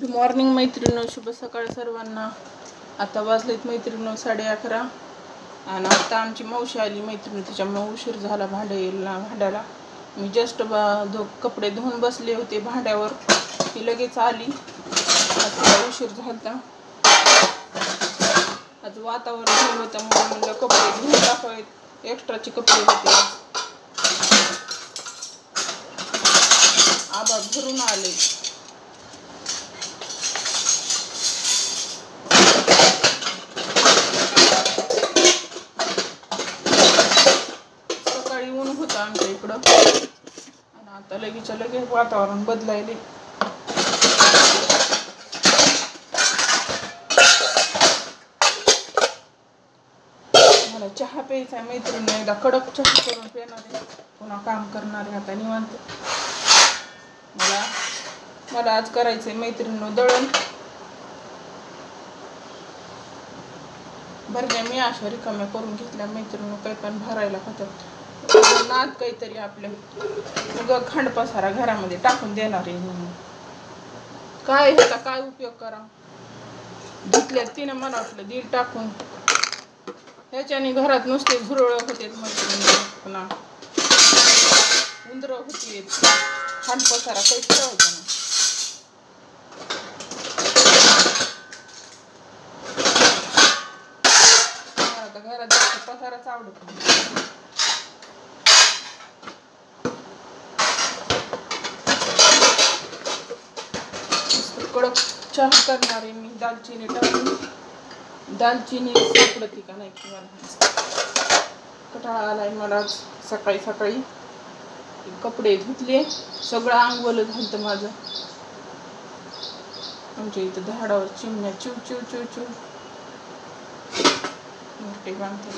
Good morning मैत्रिणींनो, शुभ सकाळ सर्वांना। आता वाजलेत मैत्रिणींनो 11:30 आणि आता आमची मावशी आली मैत्रिणी, त्याच्यामुळे उशीर झाला भांड्याला। मी जस्ट कपडे धुवून बसले होते भांड्यावर, ती लगेच आली। आता उशीर झाला, आज वातावरण हे होतं म्हणून म्हणलं कपडे धुवून टाकावेत, एक्स्ट्राचे कपडे होते। आभाळ भरून आले। सकाळी ऊन होतं आमच्या इकडं आणि आता लगेच वातावरण बदलायले। मला चहा प्यायचा मैत्रिणी, एकदा कडक चहा करून पिणार आहे, पुन्हा काम करणार आहे आता निवांत। मला आज करायचंय मैत्रिणींनो दळण। भरण्या मी अशा रिकाम्या करून घेतल्या मैत्रिणींनो, काही पण भरायला होतं नाद काहीतरी आपल्या उगा खंड पसारा घरामध्ये टाकून देणार आहे म्हणून काय ह्याचा काय उपयोग करा। घेतल्यात तिने, मला वाटलं दिल टाकून, ह्याच्याने घरात नुसते झुरळ होते मैत्रिणींनो, पुन्हा उंदरं होती, खंड पसारा काही ठेवायचा नाही। आता घरात जास्त पसाराच आवडत नाही। कडक चहा करणार आहे मी, दालचिनी टाकून। दालचिनी सापडती का नाही की मला कंटाळा आलाय मला। सकाळी कपडे धुतले, सगळं अंग ओलं झालं माझं। आमच्या इथं झाडावर चिमण्या चिव चिव चिव चिव घरटे बांधते।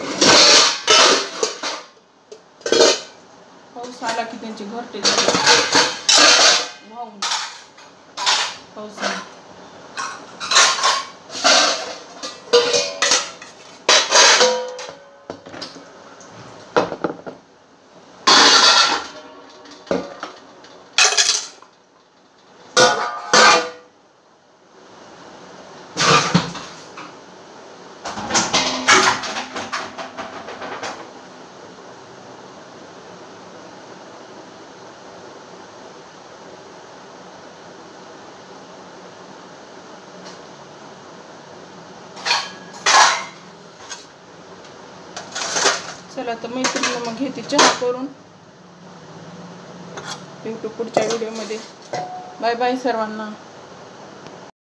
पाऊस आला की त्यांचे घरटे वाहून पावसाने। चला तर मैत्रिणी, मग घेते चहा करून, भेटू पुढच्या व्हिडिओमध्ये। बाय बाय सर्वांना।